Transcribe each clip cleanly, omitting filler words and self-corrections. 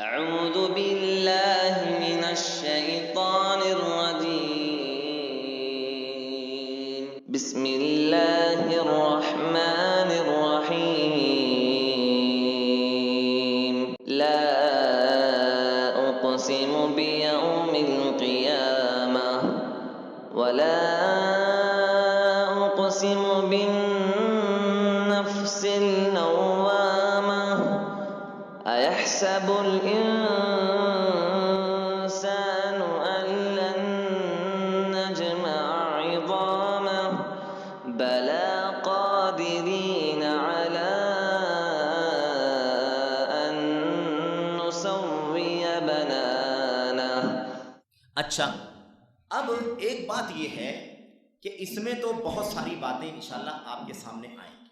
أعوذ بالله من الشيطان الرجيم. بسم الله الرحمن الرحيم. لا أقسم بيوم القيامة ولا أقسم بالنفس اللوامة أيحسب الإنسان أن لن نجمع عظامه بلى قادرين على أن نسوي بنانه. اچھا، اب ایک بات یہ ہے کہ اس میں تو بہت ساری باتیں انشاءاللہ آپ کے سامنے آئیں گی،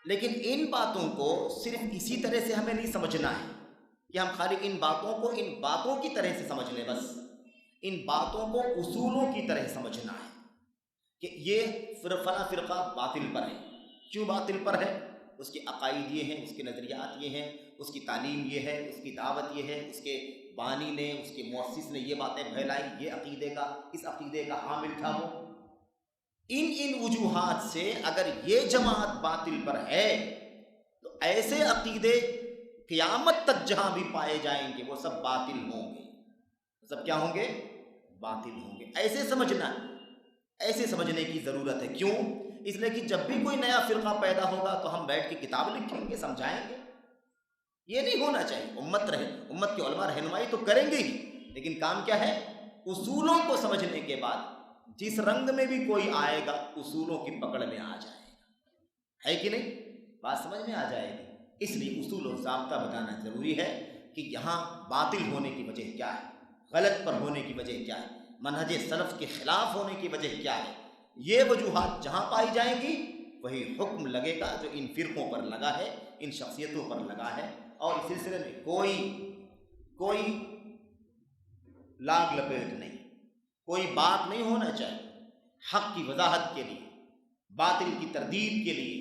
لیکن ان باتوں کو صرف اسی طرح سے ہمیں نہیں سمجھنا ہے کہ ہم خالی ان باتوں کی طرح سے سمجھ لیں. بس ان باتوں کو اصولوں کی طرح سمجھنا ہے کہ یہ فلاں فرقہ باطل پر ہے. کیوں باطل پر ہے؟ اس کے عقائد یہ ہیں، اس کے نظریات یہ ہیں، اس کی تعلیم یہ ہے، اس کی دعوت یہ ہے، اس کے بانی نے، اس کے مؤسس نے یہ باتیں پھیلائی، یہ اس عقیدے کا حامل تھا وہ. ان وجوہات سے اگر یہ جماعت باطل پر ہے تو ایسے عقیدے قیامت تک جہاں بھی پائے جائیں گے وہ سب باطل ہوں گے. سب کیا ہوں گے؟ باطل ہوں گے. ایسے سمجھنے کی ضرورت ہے. کیوں؟ اس لیے کہ جب بھی کوئی نیا فرقہ پیدا ہوگا تو ہم بیٹھ کے کتاب لکھیں گے، سمجھائیں گے. یہ نہیں ہونا چاہیے. امت کے علماء رہنمائی تو کریں گے ہی، لیکن کام کیا ہے؟ اصولوں کو سمجھنے کے بعد جس رنگ میں بھی کوئی آئے گا اصولوں کی پکڑ میں آ جائے گا. ہے کہ نہیں؟ بات سمجھ میں آ جائے گی. اس لیے اصول و ضابطہ بتانا ضروری ہے کہ یہاں باطل ہونے کی وجہ کیا ہے، غلط پر ہونے کی وجہ کیا ہے، منہج سلف کے خلاف ہونے کی وجہ کیا ہے. یہ وجوہات جہاں پائی جائیں گی وہی حکم لگے گا جو ان فرقوں پر لگا ہے، ان شخصیتوں پر لگا ہے. اور اس سلسلے میں کوئی لاگ لپیٹ نہیں، کوئی بات نہیں ہونا چاہیے. حق کی وضاحت کے لیے، باطل کی تردید کے لیے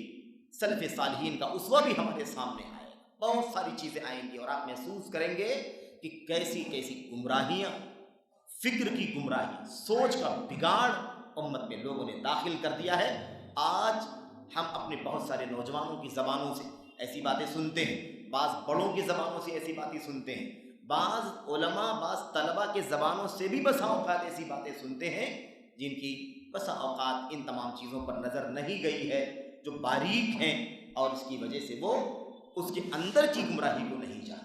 سلف صالحین کا اسوہ بھی ہمارے سامنے آئے گا. بہت ساری چیزیں آئیں گی اور آپ محسوس کریں گے کہ کیسی گمراہیاں، فکر کی گمراہی، سوچ کا بگاڑ امت میں لوگوں نے داخل کر دیا ہے. آج ہم اپنے بہت سارے نوجوانوں کی زبانوں سے ایسی باتیں سنتے ہیں، بعض بڑوں کی زبانوں سے ایسی باتیں سنتے ہیں، بعض علماء، بعض طلباء کے زبانوں سے بھی بسا اوقات ایسی باتیں سنتے ہیں جن کی بسا اوقات ان تمام چیزوں پر نظر نہیں گئی ہے، جو باریک ہیں، اور اس کی وجہ سے وہ اس کے اندر کی گمراہی کو نہیں جانتے.